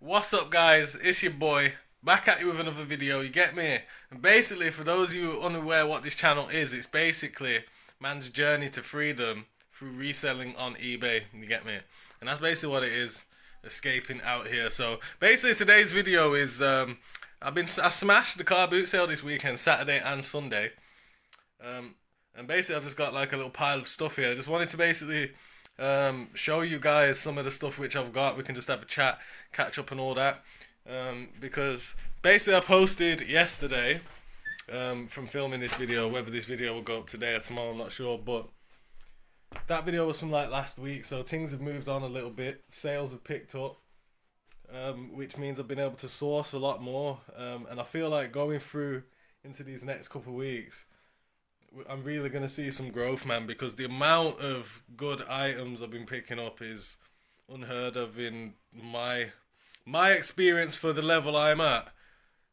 What's up, guys? It's your boy back at you with another video. You get me? And basically, for those of you unaware what this channel is, it's basically man's journey to freedom through reselling on eBay. You get me? And that's basically what it is. Escaping out here. So basically, today's video is I smashed the car boot sale this weekend, Saturday and Sunday. And basically, I've just got like a little pile of stuff here. I just wanted to basically show you guys some of the stuff which I've got. We can just have a chat, catch up, and all that. Because basically, I posted yesterday from filming this video. Whether this video will go up today or tomorrow, I'm not sure. But that video was from like last week, so things have moved on a little bit. Sales have picked up, which means I've been able to source a lot more. And I feel like going through into these next couple of weeks, I'm really going to see some growth, man, because the amount of good items I've been picking up is unheard of in my experience for the level I'm at.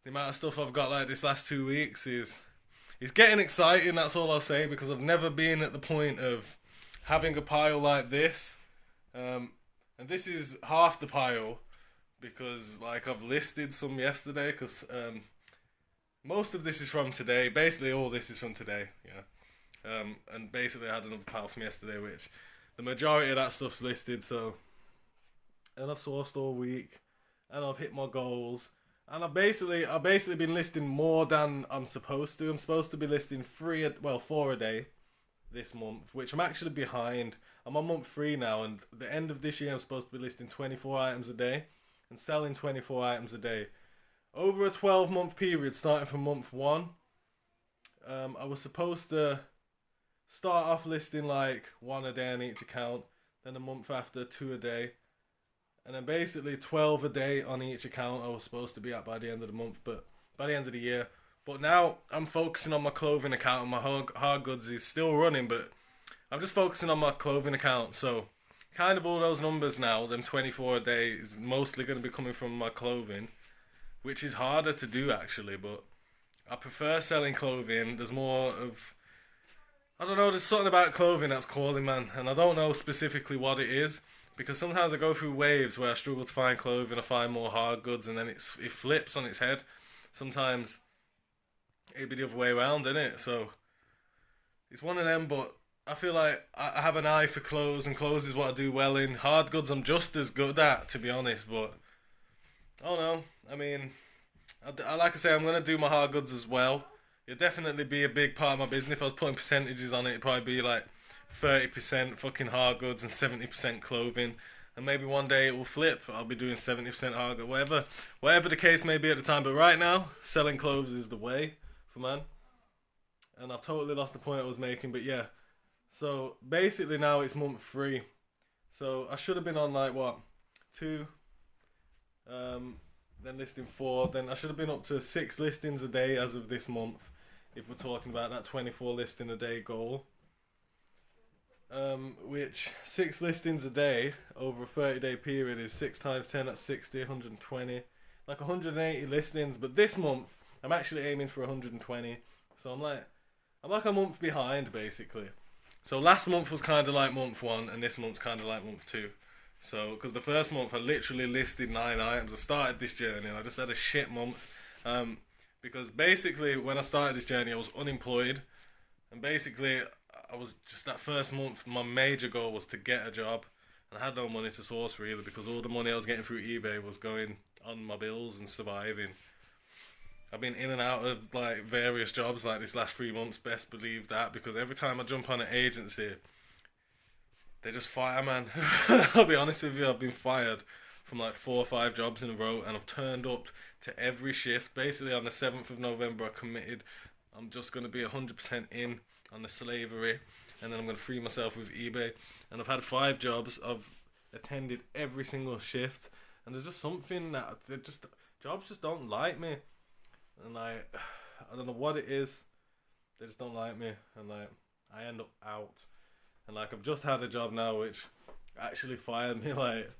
The amount of stuff I've got like this last 2 weeks is getting exciting, that's all I'll say, because I've never been at the point of having a pile like this. And this is half the pile because like I've listed some yesterday because most of this is from today. Basically, all this is from today. Yeah. And basically, I had another pile from yesterday, which the majority of that stuff's listed. So, and I've sourced all week, and I've hit my goals, and I've basically been listing more than I'm supposed to. I'm supposed to be listing 4 a day this month, which I'm actually behind. I'm on month 3 now, and at the end of this year, I'm supposed to be listing 24 items a day and selling 24 items a day. Over a 12-month period, starting from month 1, I was supposed to start off listing like 1 a day on each account, then a month after 2 a day, and then basically 12 a day on each account I was supposed to be at by the end of the month, but by the end of the year. But now I'm focusing on my clothing account, and my hard goods is still running, but I'm just focusing on my clothing account. So kind of all those numbers now, them 24 a day, is mostly going to be coming from my clothing, which is harder to do actually, but I prefer selling clothing. There's more of, I don't know, there's something about clothing that's calling, man, and I don't know specifically what it is, because sometimes I go through waves where I struggle to find clothing, I find more hard goods, and then it flips on its head. Sometimes it'd be the other way around, innit? So it's one of them, but I feel like I have an eye for clothes, and clothes is what I do well in. Hard goods I'm just as good at, to be honest, but I don't know. I mean, like I say, I'm going to do my hard goods as well. It'd definitely be a big part of my business. If I was putting percentages on it, it'd probably be like 30% fucking hard goods and 70% clothing. And maybe one day it will flip. I'll be doing 70% hard goods, whatever the case may be at the time. But right now, selling clothes is the way for man. And I've totally lost the point I was making, but yeah. So basically now it's month 3. So I should have been on like what, 2. Then listing 4, then I should have been up to 6 listings a day as of this month, if we're talking about that 24 listing a day goal. Which 6 listings a day over a 30-day period is 6 times 10, that's 60, 120, like 180 listings. But this month I'm actually aiming for 120, so I'm like a month behind basically. So last month was kind of like month 1, and this month's kind of like month 2. So, because the first month I literally listed 9 items. I started this journey and I just had a shit month. Because basically when I started this journey I was unemployed. And basically I was just, that first month, my major goal was to get a job. And I had no money to source really, because all the money I was getting through eBay was going on my bills and surviving. I've been in and out of like various jobs like this last 3 months, best believe that, because every time I jump on an agency, they just fire, man. I'll be honest with you, I've been fired from like 4 or 5 jobs in a row, and I've turned up to every shift. Basically on the 7th of November I committed, I'm just going to be 100% in on the slavery, and then I'm going to free myself with eBay. And I've had 5 jobs, I've attended every single shift, and there's just something that, jobs just don't like me. And like, I don't know what it is, they just don't like me, and like, I end up out. And like, I've just had a job now which actually fired me like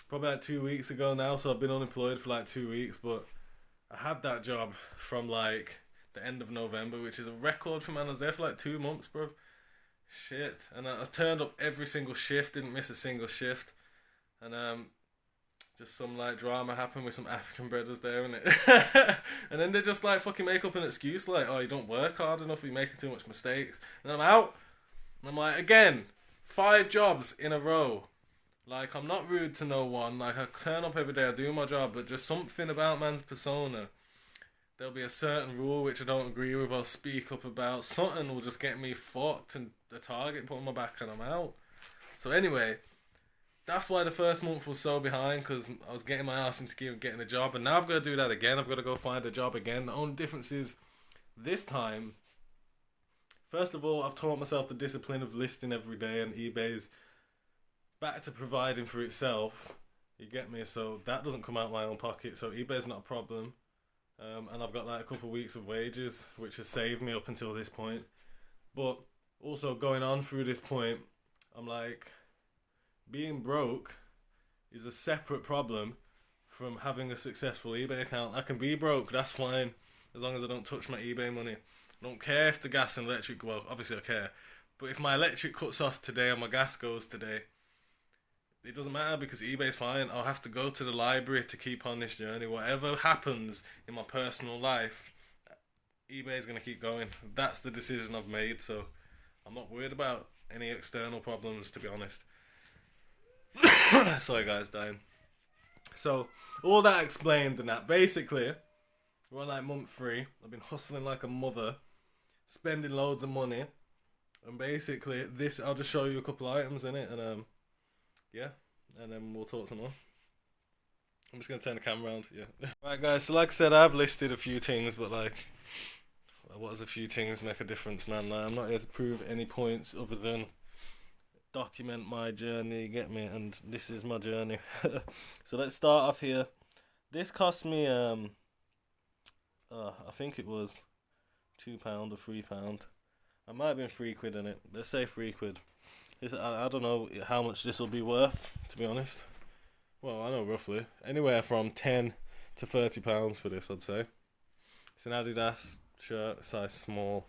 probably like 2 weeks ago now, so I've been unemployed for like 2 weeks. But I had that job from like the end of November, which is a record for man. I was there for like 2 months, bro. Shit. And I turned up every single shift, didn't miss a single shift. And just some like drama happened with some African brothers there, innit? And then they just like fucking make up an excuse like, oh, you don't work hard enough, you're making too much mistakes. And I'm out. And I'm like, again, 5 jobs in a row. Like, I'm not rude to no one. Like, I turn up every day, I do my job, but just something about man's persona. There'll be a certain rule which I don't agree with or speak up about. Something will just get me fucked and the target put on my back and I'm out. So anyway, that's why the first month was so behind, because I was getting my ass into gear and getting a job. And now I've got to do that again. I've got to go find a job again. The only difference is this time, first of all, I've taught myself the discipline of listing every day, and eBay's back to providing for itself. You get me? So that doesn't come out of my own pocket. So eBay's not a problem. And I've got like a couple of weeks of wages, which has saved me up until this point. But also going on through this point, I'm like, being broke is a separate problem from having a successful eBay account. I can be broke, that's fine, as long as I don't touch my eBay money. I don't care if the gas and electric, well, obviously I care, but if my electric cuts off today and my gas goes today, it doesn't matter because eBay's fine. I'll have to go to the library to keep on this journey. Whatever happens in my personal life, eBay's going to keep going. That's the decision I've made, so I'm not worried about any external problems, to be honest. Sorry guys, dying. So, all that explained and that, basically, we're on like month 3. I've been hustling like a mother, spending loads of money, and basically, this, I'll just show you a couple items in it, and yeah, and then we'll talk some more. I'm just going to turn the camera around, yeah. Right guys, so like I said, I've listed a few things, but like, what does a few things make a difference, man? Like, I'm not here to prove any points other than document my journey, get me, and this is my journey. So let's start off here. This cost me, I think it was £2 or £3. I might have been £3 in it. Let's say £3. I don't know how much this will be worth, to be honest. Well, I know roughly. Anywhere from £10 to £30 for this, I'd say. It's an Adidas shirt, size small.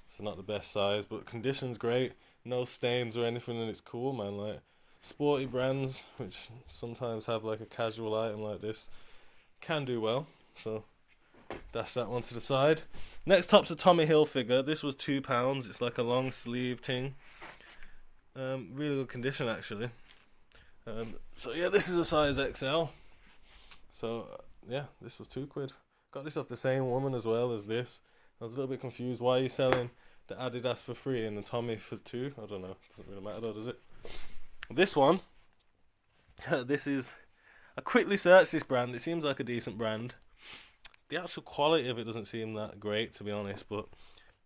So not the best size, but condition's great. No stains or anything, and it's cool, man. Like, sporty brands, which sometimes have like a casual item like this, can do well. So dash that one to the side. Next top's a Tommy Hilfiger. This was £2. It's like a long sleeve thing. Really good condition actually. So yeah, this is a size XL. So yeah, this was £2. Got this off the same woman as well as this. I was a little bit confused. Why are you selling the Adidas for free and the Tommy for £2? I don't know. Doesn't really matter though, does it? This one, this is, I quickly searched this brand. It seems like a decent brand. The actual quality of it doesn't seem that great, to be honest, but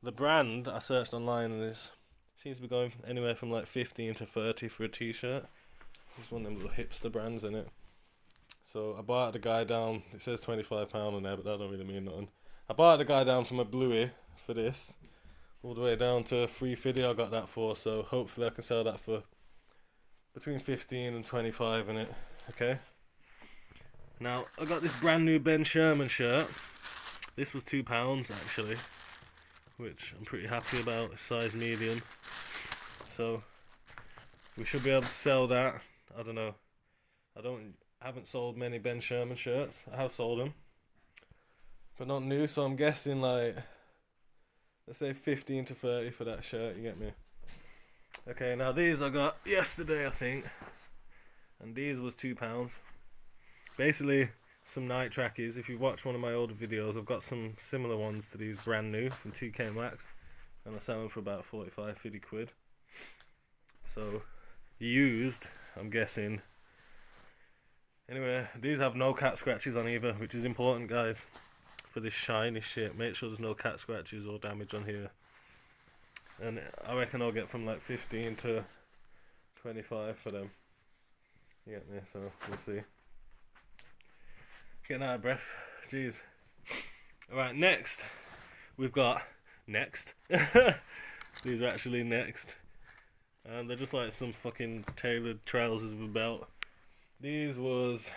the brand I searched online, and this seems to be going anywhere from like 15 to 30 for a t-shirt. This one of them little hipster brands in it. So I bought the guy down, it says £25 on there, but that don't really mean nothing. I bought the guy down from a Bluey for this, all the way down to $3.50 I got that for, so hopefully I can sell that for between 15 and 25 in it, okay? Now, I got this brand new Ben Sherman shirt. This was £2 actually, which I'm pretty happy about, size medium. So, we should be able to sell that. I don't know. I haven't sold many Ben Sherman shirts. I have sold them, but not new, so I'm guessing like, let's say 15 to 30 for that shirt, you get me? Okay, now these I got yesterday, I think, and these was £2. Basically, some night trackies. If you've watched one of my older videos, I've got some similar ones to these brand new from 2K Max, and I sell them for about 45-50 quid. So, used, I'm guessing. Anyway, these have no cat scratches on either, which is important, guys, for this shiny shit. Make sure there's no cat scratches or damage on here. And I reckon I'll get from like 15 to 25 for them. You get me? So, we'll see. Getting out of breath. Jeez. Alright, next. We've got... Next. These are actually next. And they're just like some fucking tailored trousers with a belt. These was...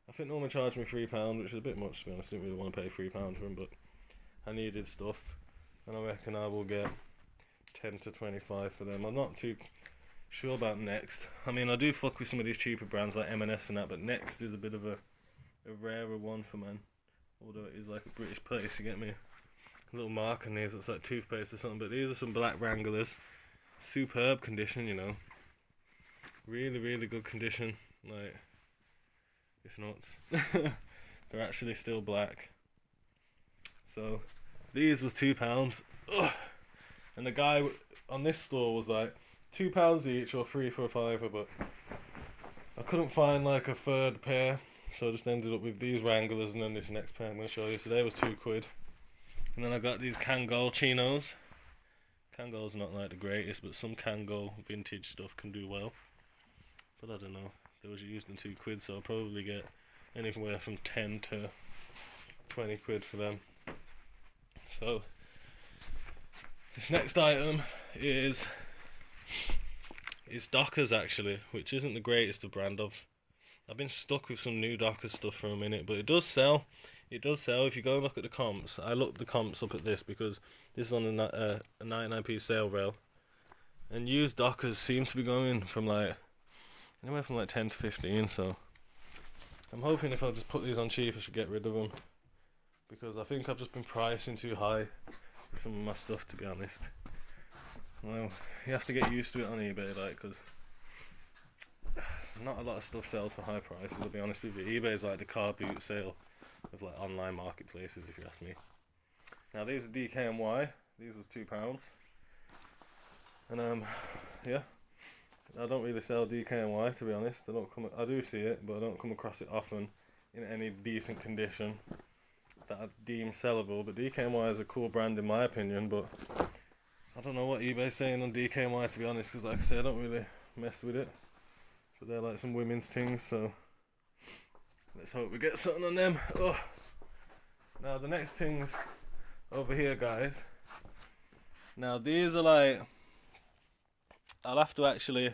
I think normally charged me £3, which is a bit much, to be honest. I didn't really want to pay £3 for them, but I needed stuff. And I reckon I will get 10 to 25 for them. I'm not too sure about Next. I mean, I do fuck with some of these cheaper brands like M&S and that, but Next is a bit of a rarer one for man. Although it is like a British place, you get me? A little mark on these, it's like toothpaste or something, but these are some black Wranglers. Superb condition, you know. Really, really good condition. Like, it's nuts. They're actually still black. So, these was £2. Ugh. And the guy on this store was like, £2 each or 3 for a fiver, but I couldn't find like a third pair, so I just ended up with these Wranglers and then this next pair I'm going to show you. So they was £2. And then I got these Kangol chinos. Kangol's not like the greatest, but some Kangol vintage stuff can do well. But I don't know, they was used in £2, so I'll probably get anywhere from 10 to 20 quid for them. So this next item is Dockers actually, which isn't the greatest of brand of. I've been stuck with some new Dockers stuff for a minute, but it does sell. It does sell. If you go and look at the comps, I looked the comps up at this because this is on a 99p sale rail, and used Dockers seem to be going from like anywhere from like 10 to 15. So I'm hoping if I just put these on cheap, I should get rid of them, because I think I've just been pricing too high for some of my stuff, to be honest. Well, you have to get used to it on eBay, like, because not a lot of stuff sells for high prices, I'll be honest with you. eBay is like the car boot sale of like online marketplaces, if you ask me. Now these are DKNY. These was £2. And yeah, I don't really sell DKNY, to be honest. I do see it, but I don't come across it often in any decent condition that I deem sellable. But DKNY is a cool brand in my opinion, but I don't know what eBay's saying on DKNY, to be honest, because like I say, I don't really mess with it. But they're like some women's things, so let's hope we get something on them. Oh. Now the next things over here, guys. Now these are like, I'll have to actually,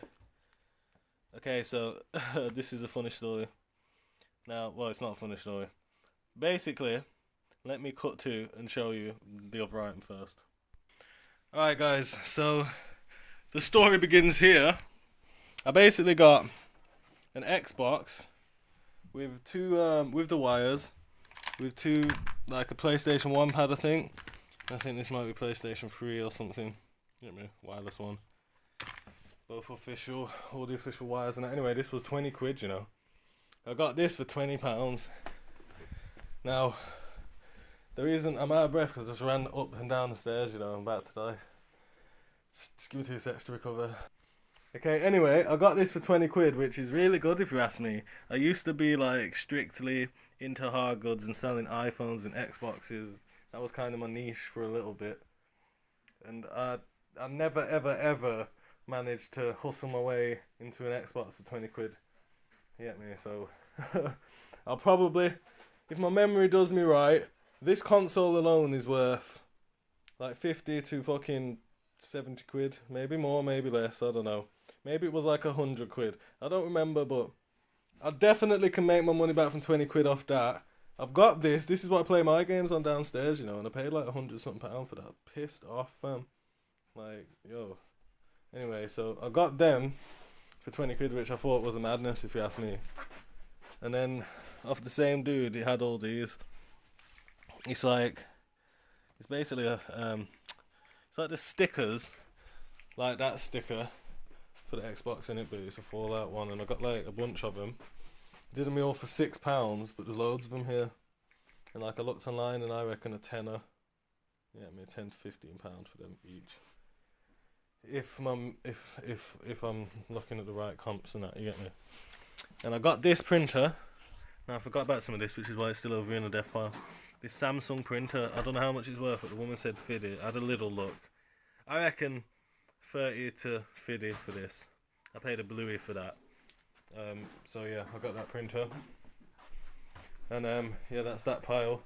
okay, so this is a funny story. Now, well, it's not a funny story. Basically, let me cut to and show you the other item first. Alright guys, so the story begins here. I basically got an Xbox with two with the wires, with two, like a PlayStation 1 pad, I think this might be PlayStation 3 or something. Get me, wireless one. Both official, all the official wires and that. Anyway, this was 20 quid, you know. I got this for £20. Now, the reason I'm out of breath because I just ran up and down the stairs, you know, I'm about to die. Just give me 2 seconds to recover. Okay, anyway, I got this for 20 quid, which is really good if you ask me. I used to be like strictly into hard goods and selling iPhones and Xboxes. That was kind of my niche for a little bit. And I never ever managed to hustle my way into an Xbox for 20 quid. You get me? So I'll probably, if my memory does me right, this console alone is worth like 50 to fucking 70 quid, maybe more, maybe less, I don't know. Maybe it was like 100 quid. I don't remember, but I definitely can make my money back from 20 quid off that. I've got this. This is what I play my games on downstairs, you know, and I paid like £100 something for that. Pissed off, fam. Like, yo. Anyway, so I got them for 20 quid, which I thought was a madness, if you ask me. And then, off the same dude, he had all these. It's like, it's basically a, it's like the stickers, like that sticker for the Xbox in it, but it's a Fallout one, and I got like a bunch of them. Did them all for £6, but there's loads of them here. And like I looked online, and I reckon a tenner. Yeah, I mean £10 to £15 for them each. If I'm looking at the right comps and that, you get me. And I got this printer. Now I forgot about some of this, which is why it's still over here in the death pile. This Samsung printer, I don't know how much it's worth, but the woman said fiddy. I had a little look. I reckon 30 to 50 for this. I paid a bluey for that. So yeah, I got that printer. And yeah, that's that pile.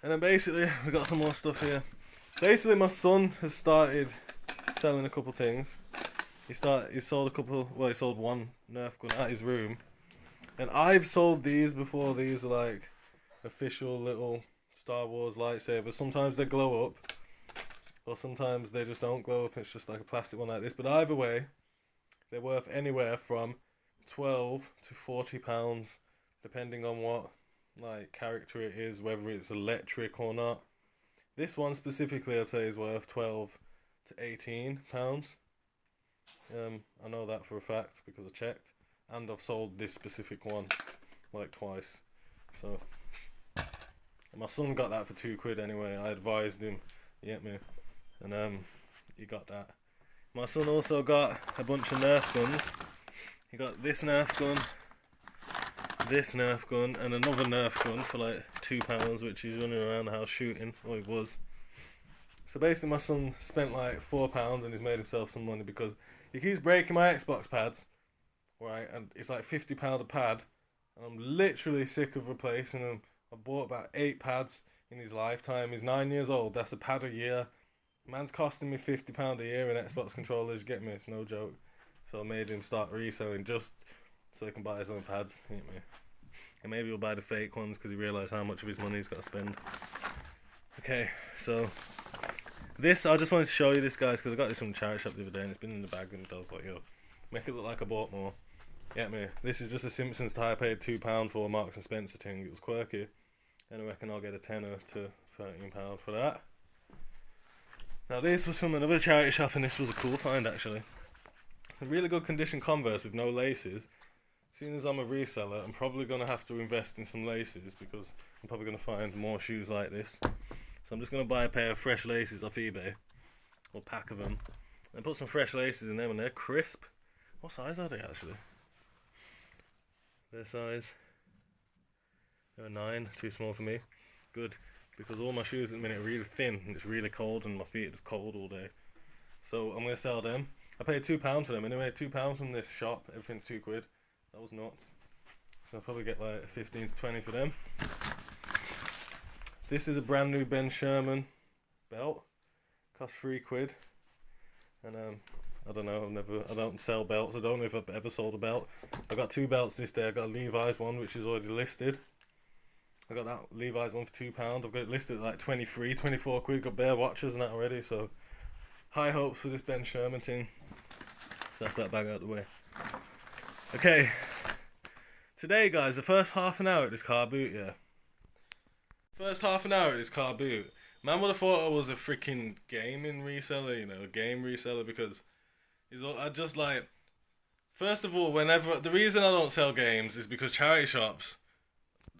And then basically, we got some more stuff here. Basically, my son has started selling a couple things. He sold one Nerf gun at his room. And I've sold these before. These are like official little Star Wars lightsabers. Sometimes they glow up, or sometimes they just don't glow up. It's just like a plastic one like this. But either way, they're worth anywhere from £12 to £40, depending on what like character it is, whether it's electric or not. This one specifically, I'd say, is worth £12 to £18. I know that for a fact because I checked, and I've sold this specific one like twice. So my son got that for £2 anyway. I advised him, you get me, and he got that. My son also got a bunch of Nerf guns. He got this Nerf gun, and another Nerf gun for like £2, which he's running around the house shooting, or he was. So basically my son spent like £4 and he's made himself some money because he keeps breaking my Xbox pads, right, and it's like £50 a pad, and I'm literally sick of replacing them. I bought about 8 pads in his lifetime. He's 9 years old, that's a pad a year. Man's costing me £50 a year in Xbox controllers, get me, it's no joke. So I made him start reselling just so he can buy his own pads, get me. And maybe he'll buy the fake ones because he realised how much of his money he's got to spend. Okay, so this, I just wanted to show you this, guys, because I got this from the charity shop the other day and it's been in the bag and it does like, yo, make it look like I bought more. Get me? This is just a Simpsons tie I paid £2 for, Marks and Spencer thing. It was quirky. And I reckon I'll get a tenner to £13 for that. Now this was from another charity shop and this was a cool find actually. It's a really good condition Converse with no laces. Seeing as I'm a reseller, I'm probably going to have to invest in some laces because I'm probably going to find more shoes like this. So I'm just going to buy a pair of fresh laces off eBay, or a pack of them, and put some fresh laces in them, and they're crisp. What size are they actually? Their size, they're a 9, too small for me. Good, because all my shoes at the minute are really thin and it's really cold and my feet are just cold all day. So I'm going to sell them. I paid £2 for them anyway, £2 from this shop, everything's £2. That was nuts. So I'll probably get like 15 to 20 for them. This is a brand new Ben Sherman belt, cost £3. And I don't know, I don't sell belts. I don't know if I've ever sold a belt. I got 2 belts this day. I got a Levi's one, which is already listed. I got that Levi's one for £2. I've got it listed at like 23, 24 quid. Got bare watches and that already. So high hopes for this Ben Sherman thing. So that's that bag out of the way. Okay. Today, guys, the first half an hour at this car boot, yeah. First half an hour at this car boot. Man would have thought I was a freaking gaming reseller, you know, a game reseller, because I just like, first of all, whenever, the reason I don't sell games is because charity shops,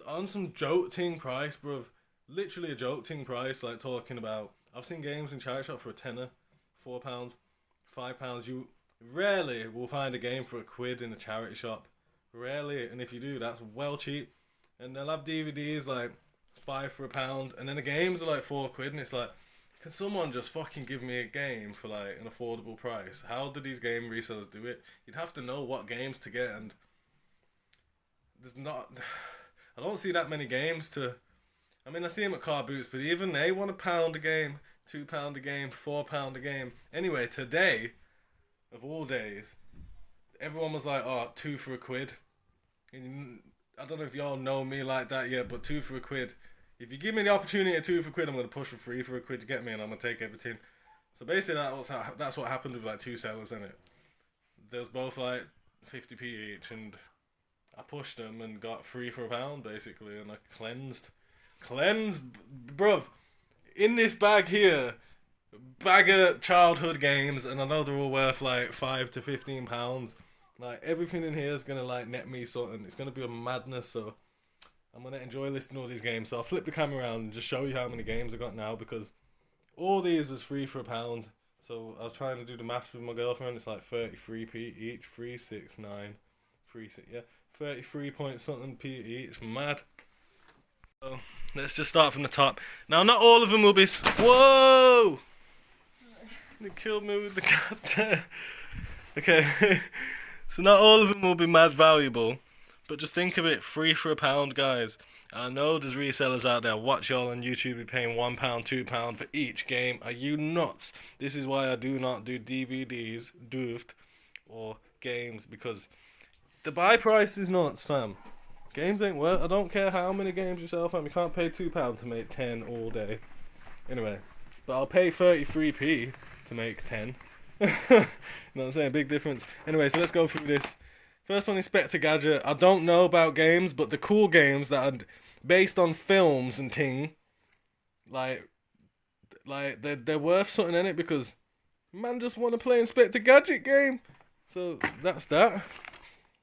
on some joke ting price, bruv, literally a joke ting price, like talking about, I've seen games in charity shop for a tenner, £4, £5, you rarely will find a game for £1 in a charity shop, rarely, and if you do, that's well cheap, and they'll have DVDs like 5 for £1, and then the games are like £4, and it's like, can someone just fucking give me a game for like an affordable price? How do these game resellers do it? You'd have to know what games to get, and there's not, I don't see that many games to, I mean I see them at car boots, but even they want £1 a game, £2 a game, £4 a game. Anyway, today, of all days, everyone was like, oh, 2 for £1. And I don't know if y'all know me like that yet, but 2 for £1. If you give me the opportunity at 2 for £1, I'm going to push for 3 for £1 to get me, and I'm going to take everything. So basically that's what happened with like 2 sellers, innit? There was both like 50p each, and I pushed them and got 3 for £1 basically, and I cleansed, bruv. In this bag here, bag of childhood games, and I know they're all worth like £5 to £15. Like everything in here is gonna like net me something. It's gonna be a madness. So I'm gonna enjoy listing all these games. So I'll flip the camera around and just show you how many games I got now, because all these was 3 for £1. So I was trying to do the maths with my girlfriend. It's like 33p each, 3, 6, 9, 3, 6, yeah, 33 point something p each. Mad. So let's just start from the top. Now not all of them will be. Whoa! They killed me with the goddamn. Okay. So not all of them will be mad valuable, but just think of it, 3 for £1, guys. And I know there's resellers out there, watch y'all on YouTube, be paying £1, £2 for each game. Are you nuts? This is why I do not do DVDs, doofed, or games, because the buy price is nuts, fam. Games ain't worth, I don't care how many games you sell, fam. You can't pay £2 to make 10 all day. Anyway, but I'll pay 33p to make 10. You know what I'm saying? Big difference. Anyway, so let's go through this. First one, Inspector Gadget. I don't know about games, but the cool games that are based on films and ting, like they're worth something in it because man just want to play Inspector Gadget game. So that's that.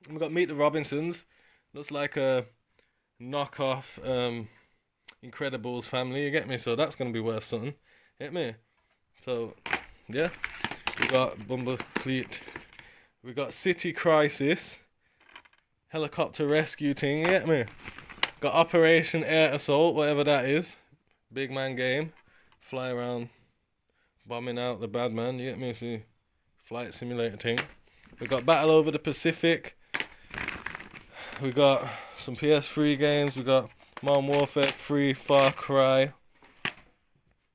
And we got Meet the Robinsons. Looks like a knockoff Incredibles family. You get me? So that's gonna be worth something. Get me? So yeah, we got Bumblecleat. We got City Crisis. Helicopter rescue thing. You get me? Got Operation Air Assault, whatever that is. Big man game. Fly around, bombing out the bad man. You get me? See, flight simulator thing. We got Battle Over the Pacific. We got some PS3 games. We got Modern Warfare 3, Far Cry,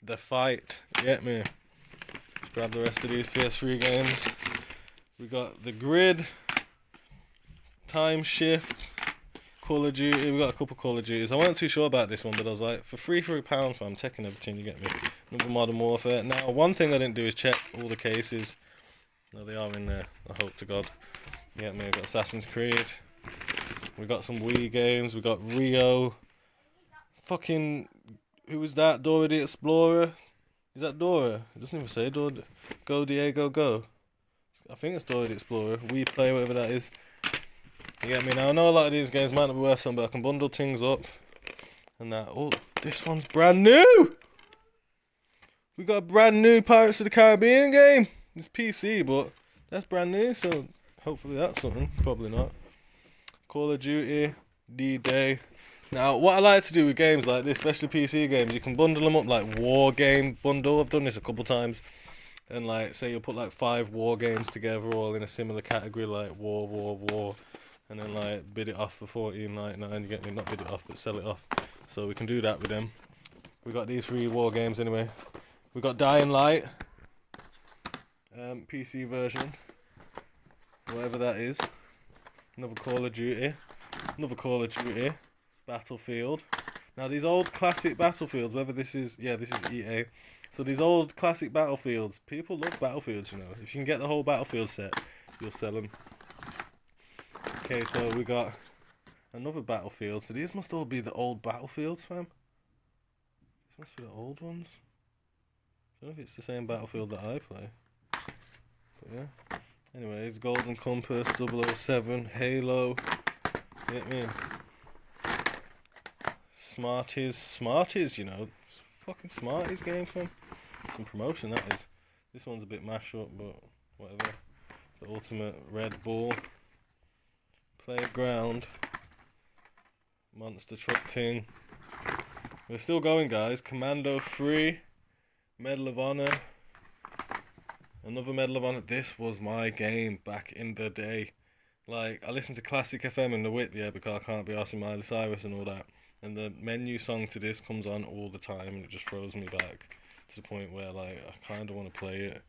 The Fight. You get me? Let's grab the rest of these PS3 games. We got The Grid, Time Shift, Call of Duty. We got a couple Call of Duties. I wasn't too sure about this one, but I was like, for £3 fam, checking everything. You get me? Another Modern Warfare. Now, one thing I didn't do is check all the cases. No, they are in there. I hope to God. You get me? We got Assassin's Creed. We got some Wii games. We got Rio. Fucking, who was that? Dora the Explorer. Is that Dora? It doesn't even say Dora. Go Diego Go. I think it's Dora the Explorer. Wii Play, whatever that is. You get me? Now I know a lot of these games might not be worth something, but I can bundle things up and that. Oh, this one's brand new. We got a brand new Pirates of the Caribbean game. It's PC, but that's brand new, so hopefully that's something. Probably not. Call of Duty, D-Day. Now, what I like to do with games like this, especially PC games, you can bundle them up like war game bundle. I've done this a couple times. And like, say you'll put like 5 war games together, all in a similar category, like war. And then like bid it off for $14.99. You get me? Not bid it off, but sell it off. So we can do that with them. We got these 3 war games anyway. We got Dying Light, PC version, whatever that is. Another Call of Duty, Battlefield. Now these old classic Battlefields, whether this is this is EA. So these old classic Battlefields, people love Battlefields. You know, if you can get the whole Battlefield set, you'll sell them. Okay, so we got another Battlefield. So these must all be the old Battlefields, fam. These must be the old ones. I don't know if it's the same Battlefield that I play. But yeah. Anyways, Golden Compass, 007, Halo. You get me? Smarties, you know. It's fucking Smarties game, fam. Some promotion, that is. This one's a bit mash up, but whatever. The Ultimate Red Bull. Playground, Monster Truck Ting. We're still going, guys. Commando 3, Medal of Honor, another Medal of Honor. This was my game back in the day. Like, I listened to Classic FM in the whip, because I can't be arsing Miley Cyrus and all that. And the menu song to this comes on all the time, and it just throws me back to the point where, like, I kind of want to play it.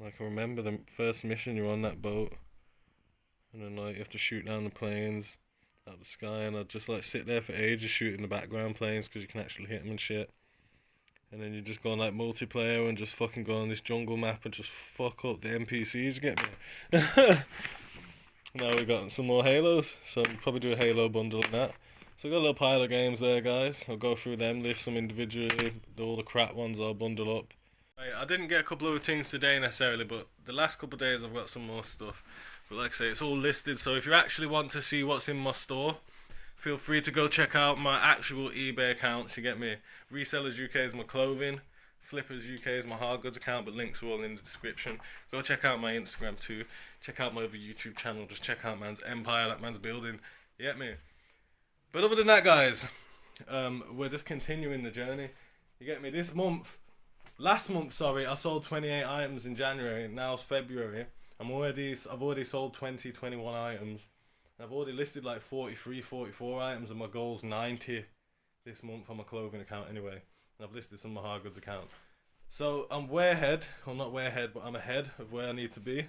Like, I remember the first mission, you're on that boat. And then like you have to shoot down the planes out the sky, and I'd just like sit there for ages shooting the background planes because you can actually hit them and shit. And then you just go on like multiplayer and just fucking go on this jungle map and just fuck up the NPCs. Get me? Now we got some more Halos, so we'll probably do a Halo bundle and that. So I got a little pile of games there, guys. I'll go through them, list them individually. All the crap ones I'll bundle up. I didn't get a couple of things today necessarily, but the last couple of days I've got some more stuff. But like I say, it's all listed, so if you actually want to see what's in my store, feel free to go check out my actual eBay accounts. You get me? Resellers UK is my clothing, Flippers UK is my hard goods account, but links are all in the description. Go check out my Instagram too. Check out my other YouTube channel. Just check out man's empire that man's building. You get me? But other than that, guys, we're just continuing the journey. You get me? Last month, I sold 28 items in January. Now it's February. I've already sold 21 items. I've already listed like 43, 44 items, and my goal's 90 this month on my clothing account anyway. And I've listed some of my hard goods account. So I'm way ahead, well not way ahead, but I'm ahead of where I need to be.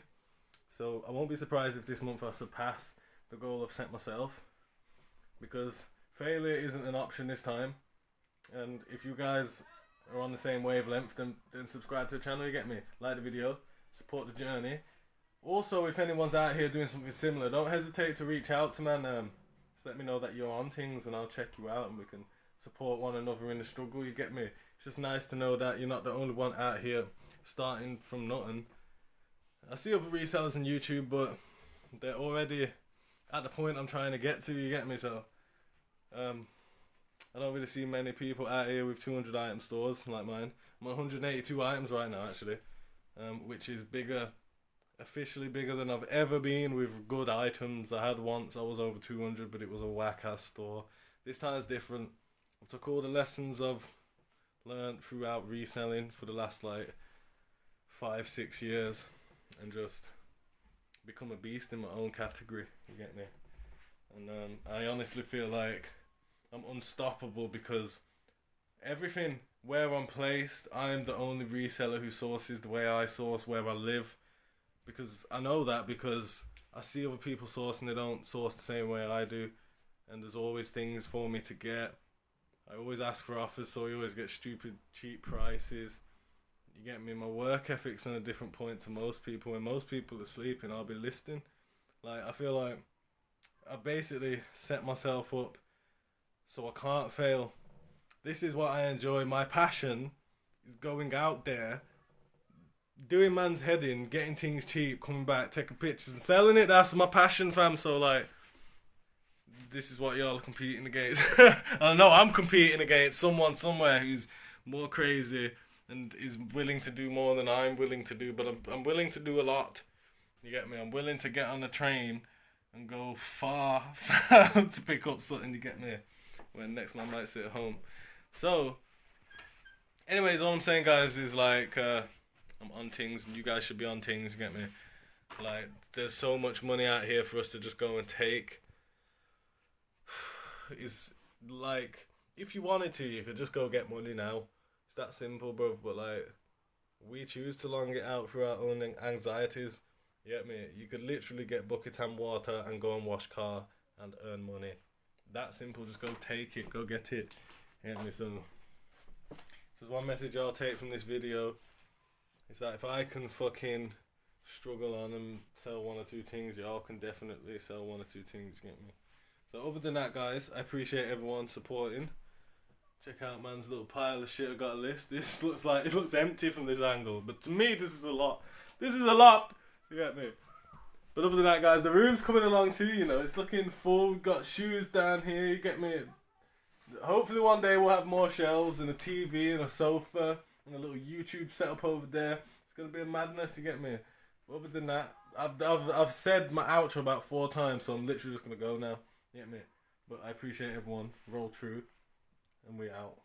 So I won't be surprised if this month I surpass the goal I've set myself, because failure isn't an option this time. And if you guys are on the same wavelength, then subscribe to the channel. You get me? Like the video, support the journey. Also, if anyone's out here doing something similar, don't hesitate to reach out to man. Just let me know that you're on things, and I'll check you out, and we can support one another in the struggle. You get me? It's just nice to know that you're not the only one out here starting from nothing. I see other resellers on YouTube, but they're already at the point I'm trying to get to. You get me? So, I don't really see many people out here with 200 item stores like mine. I'm on 182 items right now, actually, which is officially bigger than I've ever been with good items. I had once, I was over 200, but it was a whack-ass store. This time it's different. I've took all the lessons I've learned throughout reselling for the last, 5-6 years, and just become a beast in my own category, you get me? And I honestly feel like I'm unstoppable because everything where I'm placed, I'm the only reseller who sources the way I source where I live. Because I know that because I see other people sourcing, they don't source the same way I do. And there's always things for me to get. I always ask for offers, so I always get stupid cheap prices. You get me? My work ethic's on a different point to most people. When most people are sleeping, I'll be listing. I feel like I basically set myself up so I can't fail. This is what I enjoy. My passion is going out there, doing man's head in, getting things cheap, coming back, taking pictures and selling it. That's my passion, fam. So this is what y'all are competing against. I know I'm competing against someone somewhere who's more crazy and is willing to do more than I'm willing to do, but I'm willing to do a lot. You get me? I'm willing to get on the train and go far to pick up something, you get me? When next man might sit at home. So, anyways, all I'm saying, guys, is I'm on things, and you guys should be on things, you get me? There's so much money out here for us to just go and take. It's if you wanted to, you could just go get money now. It's that simple, bro. But we choose to long it out through our own anxieties. You get me? You could literally get bucket and water and go and wash car and earn money. That simple. Just go take it. Go get it. You get me? So one message I'll take from this video is that if I can fucking struggle on and sell one or two things, y'all can definitely sell one or two things. You get me? So other than that, guys, I appreciate everyone supporting. Check out man's little pile of shit I got a list. This looks empty from this angle, but to me this is a lot. This is a lot. You get me? But other than that, guys, the room's coming along too, you know. It's looking full. We've got shoes down here, you get me? Hopefully one day we'll have more shelves and a TV and a sofa and a little YouTube setup over there. It's going to be a madness, you get me? But other than that, I've said my outro about 4 times, so I'm literally just going to go now. You get me? But I appreciate everyone. Roll true. And we out.